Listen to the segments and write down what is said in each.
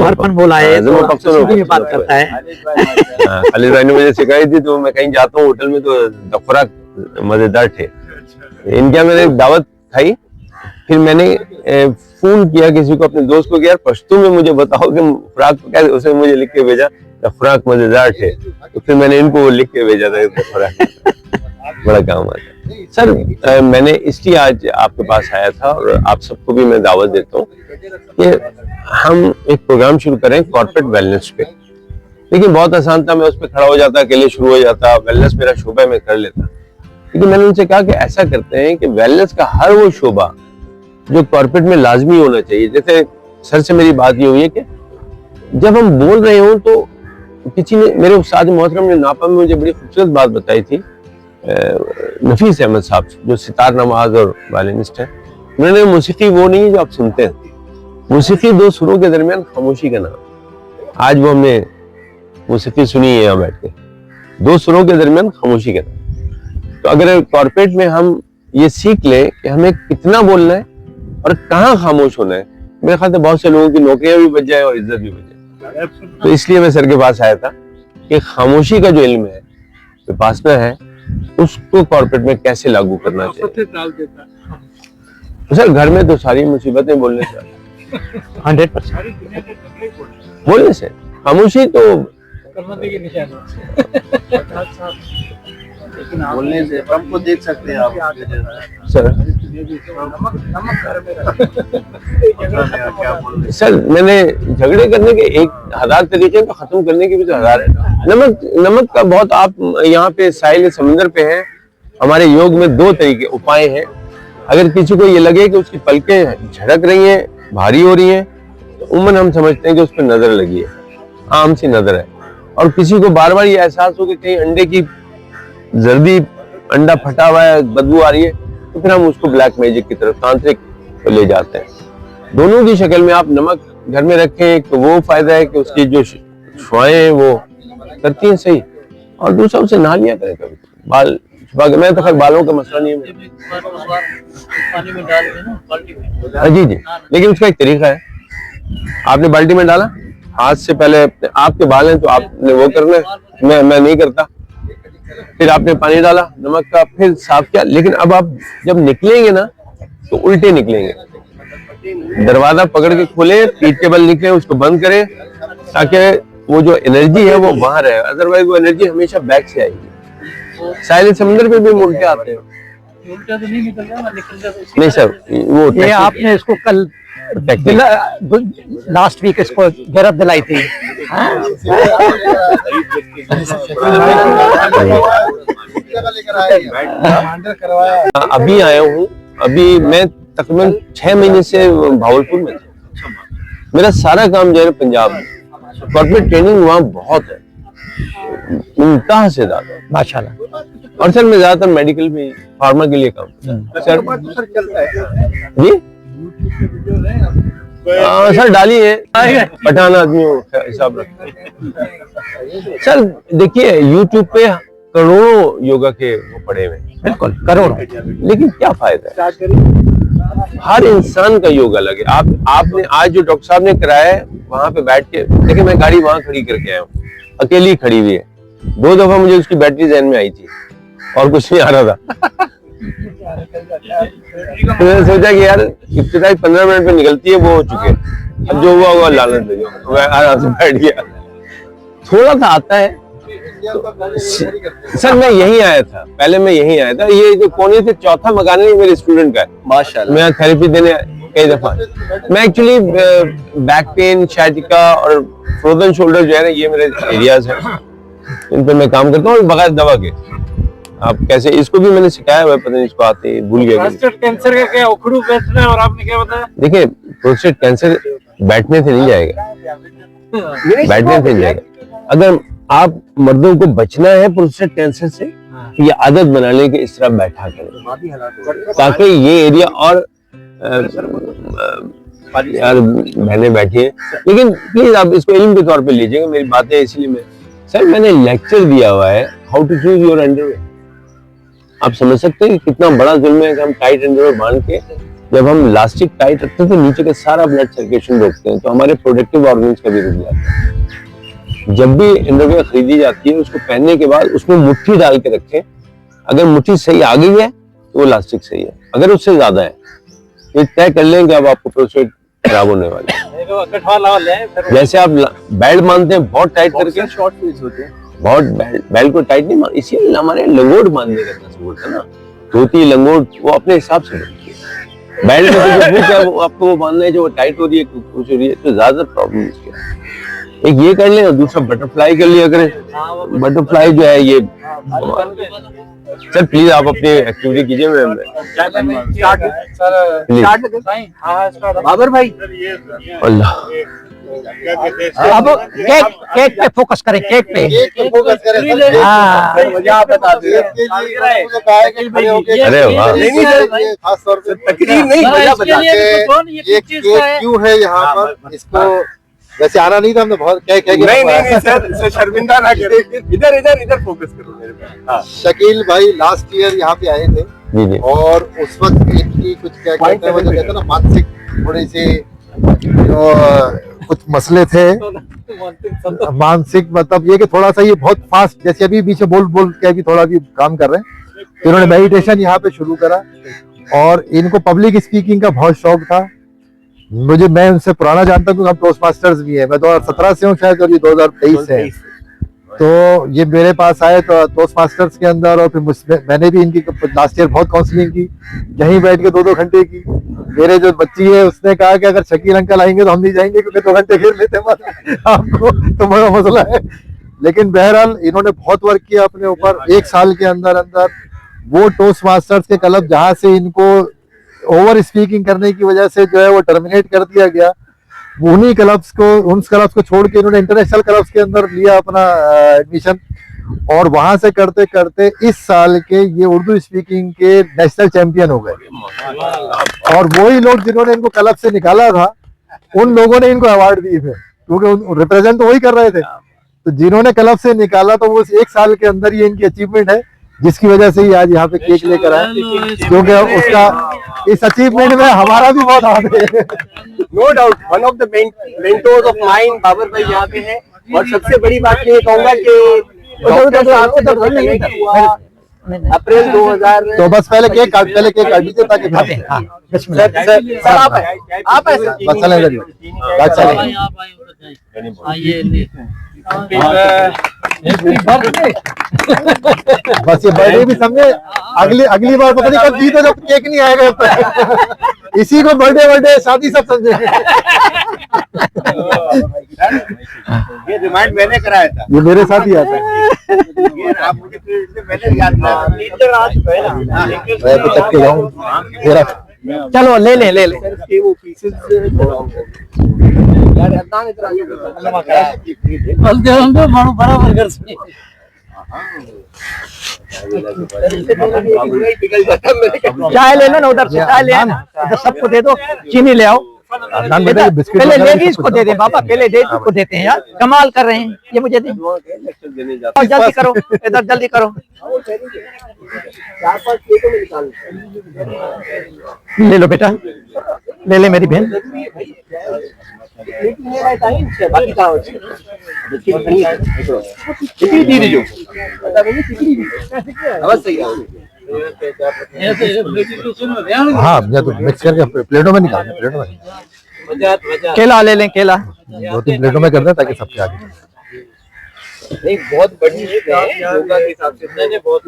बाहरपन बोला है तो पख्तूनख्वा में बात करता है। खालिद भाई ने मुझे सिखाई थी, तो मैं कहीं जाता हूँ होटल में तो खुराक मजेदार थे। इनके मैंने एक दावत खाई, फिर मैंने फोन किया किसी को, अपने दोस्त को कि यार पश्तो में मुझे बताओ कि खुराक क्या, उसने मुझे लिख के भेजा खुराक मजेदार थे, तो फिर मैंने इनको लिख के भेजा था खुराक बड़ा काम आता। सर मैंने इसलिए आज आपके पास आया था और आप सबको भी मैं दावत देता हूँ कि हम एक प्रोग्राम शुरू करें कॉर्पोरेट वेलनेस पे। लेकिन बहुत आसान था, मैं उस पर खड़ा हो जाता, अकेले शुरू हो जाता, वेलनेस मेरा शोबा में कर लेता। लेकिन मैंने उनसे कहा कि ऐसा करते हैं कि वेलनेस का हर वो शोबा जो कॉर्पोरेट में लाजमी होना चाहिए। जैसे सर से मेरी बात ये हुई है कि जब हम बोल रहे हो तो किसी ने, मेरे उस्ताद मोहतरम ने नापा में मुझे बड़ी खूबसूरत बात बताई थी, नफीस अहमद साहब जो सितार नवाज और वायलिनिस्ट है, उन्होंने मौसीकी वो नहीं है जो आप सुनते हैं, मौसीकी दो सुरों के दरमियान खामोशी का नाम। आज वो हमने मौसीकी सुनी है यहाँ बैठ के, दो सुरों के दरमियान खामोशी का नाम। तो अगर कॉर्पोरेट में हम ये सीख लें कि हमें कितना बोलना है और कहाँ खामोश होना है, मेरे ख्याल से बहुत से लोगों की नौकरियां भी बच जाए और इज्जत भी बच जाए। तो इसलिए मैं सर के पास आया था कि खामोशी का जो इल्म है, विपासना है, उसको कॉर्पोरेट में कैसे लागू करना चाहिए। सर घर में तो सारी मुसीबतें बोलने से 100% बोलने से, खामोशी तो बोलने से हमको देख सकते हैं आप सर। सर मैंने झगड़े करने के 1000 तरीके तो खत्म करने के भी तो 1000 है। नमक का बहुत, आप यहाँ पे साहिल समुद्र पे हैं, हमारे योग में 2 तरीके उपाय हैं। अगर किसी को ये लगे कि उसकी पलकें झड़क रही हैं, भारी हो रही हैं, तो उम्मन हम समझते हैं कि उस पर नजर लगी है, आम सी नजर है। और किसी को बार बार ये एहसास हो कि कहीं अंडे की जर्दी, अंडा फटा हुआ है, बदबू आ रही है, तो फिर हम उसको ब्लैक मैजिक की तरफ, तांत्रिक को ले जाते हैं। दोनों की शक्ल में आप नमक घर में रखें तो वो फायदा है कि उसकी जो शुआएं वो करती हैं सही, और दूसरा उसे नहा लिया करें कभी बाल छुपा के। मैं तो खैर बालों का मसला नहीं है पानी में डाल के ना बाल्टी में। जी, लेकिन उसका एक तरीका है। आपने बाल्टी में डाला, हाथ से पहले आपके बाल हैं तो आपने वो करना है, मैं नहीं करता। फिर आपने पानी डाला नमक का, फिर साफ किया। लेकिन अब आप जब निकलेंगे ना तो उल्टे निकलेंगे, दरवाजा पकड़ के खोले, पीठ के बल निकले, उसको बंद करें ताकि वो जो एनर्जी है वो वहां रहे, अदरवाइज वो एनर्जी हमेशा बैक से आएगी। साहिल समुद्र पे भी उल्टे आते हैं। उल्टा तो नहीं निकल रहा, निकल रहा तो नहीं सर, वो ये आपने इसको कल लास्ट वीक इसको गिरफ्त दिलाई थी। अभी आया हूँ, अभी मैं तकरीबन 6 महीने से भावलपुर में था। मेरा सारा काम जो है पंजाब में, कॉर्पोरेट ट्रेनिंग वहाँ बहुत है, इंतहा से ज्यादा माशाल्लाह। और सर मैं ज्यादातर मेडिकल में, फार्मा के लिए काम सर जी। सर डालिए, पठान आदमी हिसाब रखते सर। देखिए YouTube पे करोड़ों योगा के वो पड़े हुए, बिल्कुल करोड़ों, लेकिन क्या फायदा है? हर इंसान का योगा लगे। आपने आज जो डॉक्टर साहब ने कराया है वहां पे बैठ के देखिए, मैं गाड़ी वहां खड़ी करके आया हूँ, अकेली खड़ी हुई है। 2 दफा मुझे उसकी बैटरी जहन में आई थी और कुछ नहीं आ रहा था। तो मैंने सोचा कि यार इब्तिदाई 15 मिनट में निकलती है, वो हो चुके, अब जो हुआ हुआ लानत दे, मैं आराम से बैठ गया। थोड़ा सा आता है तो, सर मैं यहीं आया था, पहले मैं यहीं आया था। ये जो कोने से चौथा मकान है मेरे स्टूडेंट का है माशाल्लाह। मैं थेरेपी देने कई दफा, मैं एक्चुअली बैक पेन, शायटिका और फ्रोजन शोल्डर जो है ना, ये मेरे एरियाज हैं, इन पे मैं काम करता हूँ बगैर दवा के। आप कैसे, इसको भी मैंने सिखाया हुआ, पता नहीं इसको आते भूल गया। प्रोस्टेट कैंसर का क्या उखड़ू बैठना है, और आपने क्या बताया? देखिए प्रोस्टेट कैंसर बैठने से नहीं जाएगा, बैठने से नहीं जाएगा। अगर आप मर्दों को बचना है प्रोस्टेट कैंसर से, तो ये आदत बना लें कि इस तरह बैठा करें, ताकि ये एरिया और यार बहने बैठी है। लेकिन प्लीज आप इसको इल्म के तौर पे लीजिएगा, मेरी बातें इसलिए मैं सर मैंने लेक्चर दिया हुआ है how to choose your underwear. आप समझ सकते हैं कि कितना बड़ा जुल्म है कि हम टाइट अंडरवेयर बांध के जब हम इलास्टिक टाइट रखते हैं तो नीचे का सारा ब्लड सर्कुलेशन रोकते हैं, तो हमारे प्रोडक्टिव ऑर्गन्स का भी रुक जाता है। जब भी इंडरवियर खरीदी जाती है उसको पहनने के बाद उसमें मुट्ठी डाल के रखें। अगर मुट्ठी सही आ गई है तो वो इलास्टिक सही है, अगर उससे ज्यादा है तो तय कर लें कि अब आपको प्रोस्टेट खराब होने वाला है। जैसे आप बेल्ट बांधते हैं बहुत टाइट करके, शॉर्ट पीस होते हैं, बहुत बेल्ट को टाइट नहीं मान, इसीलिए हमारे लंगोट बांधने का इतना सबूत है ना। धोती लंगोट वो अपने हिसाब से बनती है, बेल्ट में तो जो हुक है वो आपको वो बांधना है जो टाइट हो रही है कुछ हो रही है, तो ज्यादा प्रॉब्लम इसके है। एक ये कर लें और दूसरा बटरफ्लाई कर लिया करें। बटरफ्लाई जो है ये, सर प्लीज आप अपनी एक्टिविटी कीजिए। बाबर भाई अल्लाह, अब केक केक पे फोकस करें, केक पे। हाँ। अरे वाह, खास तौर पे तकरीर नहीं वजह बता के ये केक क्यों है यहाँ पर, इसको वैसे आना नहीं था, हमने बहुत कह नहीं सर शर्मिंदा ना करें, इधर फोकस करो मेरे पे। शकील भाई लास्ट ईयर यहाँ पे आए थे जी जी, और उस वक्त इनकी कुछ क्या कहते हैं, वो जो कहते हैं ना मानसिक थोड़ी सी जो कुछ मसले थे, मानसिक मतलब ये कि थोड़ा सा ये बहुत फास्ट, जैसे अभी बीच में बोल के अभी थोड़ा भी काम कर रहे हैं, तो इन्होंने मेडिटेशन यहाँ पे शुरू करा और इनको पब्लिक स्पीकिंग का बहुत शौक था। मैं उनसे पुराना जानता हूँ क्योंकि हम टोस्ट मास्टर्स भी है, मैं 2017 से हूँ शायद और ये 2023 से है। तो ये मेरे पास आए तो टोस्ट मास्टर्स के अंदर, और फिर मैंने भी इनकी लास्ट ईयर बहुत काउंसलिंग की, यहीं बैठ के 2-2 घंटे की। मेरे जो बच्ची है उसने कहा कि अगर शकील अंकल आएंगे तो हम नहीं जाएंगे क्योंकि 2 घंटे घेर लेते हैं आपको, तो बड़ा मसला है। लेकिन बहरहाल इन्होंने बहुत वर्क किया अपने ऊपर। 1 साल के अंदर अंदर वो टोस्ट मास्टर्स के क्लब जहाँ से इनको ओवर स्पीकिंग करने की वजह से जो है वो टर्मिनेट कर दिया गया, उन क्लब्स को छोड़ के इन्होंने इंटरनेशनल क्लब्स के अंदर लिया अपना एडमिशन, और वहां से करते करते इस साल के ये उर्दू स्पीकिंग के नेशनल चैंपियन हो गए। और वही लोग जिन्होंने इनको क्लब से निकाला था उन लोगों ने इनको अवार्ड दिए थे, क्योंकि रिप्रेजेंट तो वही कर रहे थे। तो जिन्होंने क्लब से निकाला तो वो 1 साल के अंदर ये इनकी अचीवमेंट है, जिसकी वजह से ही आज यहाँ पे केक लेकर आए, क्योंकि उसका इस अचीवमेंट में हमारा भी बहुत हाथ है। No doubt one of the mentors of mine Babar भाई यहाँ पे हैं। और सबसे बड़ी बात ये कहूंगा कि अप्रैल 2000, तो बस पहले केक काट दीजिए ताकि सर आप ऐसे बस चले इधर ही, बस चले। बस ये बर्थडे भी समझे, अगली बार पता नहीं कब जीते जब केक नहीं आएगा इसी को बर्थडे शादी सब समझे। ये रिमाइंड मैंने कराया था, ये मेरे साथ ही आता है, ये आप मुझे मैंने याद किया। मैं तो चक के जाऊं मेरा। चलो ले ले वो पीसेस यार अदनान इतना बराबर कर से चाय ले लो ना, उधर से चाय ले आना, इधर सबको दे दो, चीनी ले आओ। पहले लेडीज को दे दे बाबा, पहले लेडीज को देते हैं यार, कमाल कर रहे हैं। ये मुझे दे, और जल्दी करो, इधर जल्दी करो। ले लो बेटा, ले ले मेरी बहन। हाँ मैं तो मिक्स करके प्लेटों में निकालना, प्लेटों में केला ले लें, केला 2-3 प्लेटों में कर दें ताकि सबके आगे। एक बहुत बड़ी योगा के हिसाब से बहुत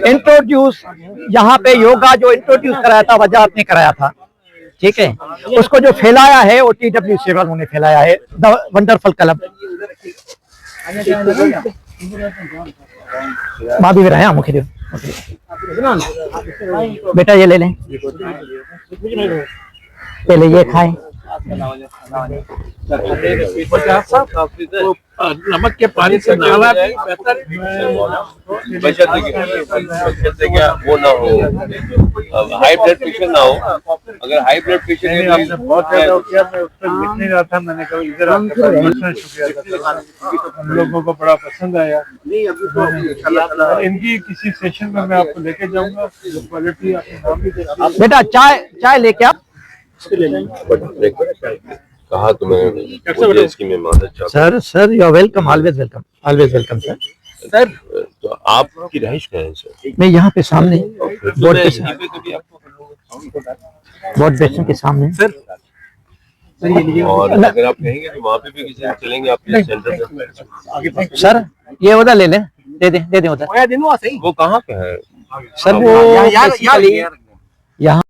इंट्रोड्यूस यहाँ पे योगा जो इंट्रोड्यूस कराया था वजाहत ने कराया था, ठीक है। उसको जो फैलाया है वो TW सेवल उन्होंने फैलाया है, द वंडरफुल क्लब। माँ भी रहा मुखी देव, बेटा ये ले लें, पहले ये खाएं। नमक के पानी से नहाना भी बेहतर बशर्ते क्या वो ना हो, हाई ब्लड प्रेशर ना हो। अगर हाई ब्लड प्रेशर है तो आपने बहुत ज्यादा किया, मैं उस पर लिख नहीं रहा था, मैंने कहा इधर आपका पर्सनल शुक्रिया, हम लोगों को बड़ा पसंद आया। इनकी किसी सेशन में मैं आपको लेके जाऊंगा, जो क्वालिटी आपने नाम भी देखा। बेटा चाय लेके आप। कहा तो मैं इसकी मैं मदद चाहता sir you are welcome, always welcome sir. Sir तो आपकी रहाइश कहाँ है सर? मैं यहाँ पे सामने बोर्ड मैं पे यहीं पे कभी आपको बोर्ड बेसिन के सामने सर। और अगर आप कहेंगे तो वहाँ पे भी किसी दिन चलेंगे आपके सेंटर पे। सर ये उधर ले लें, दे दें उधर। वो कहाँ पे है सर वो यार यहाँ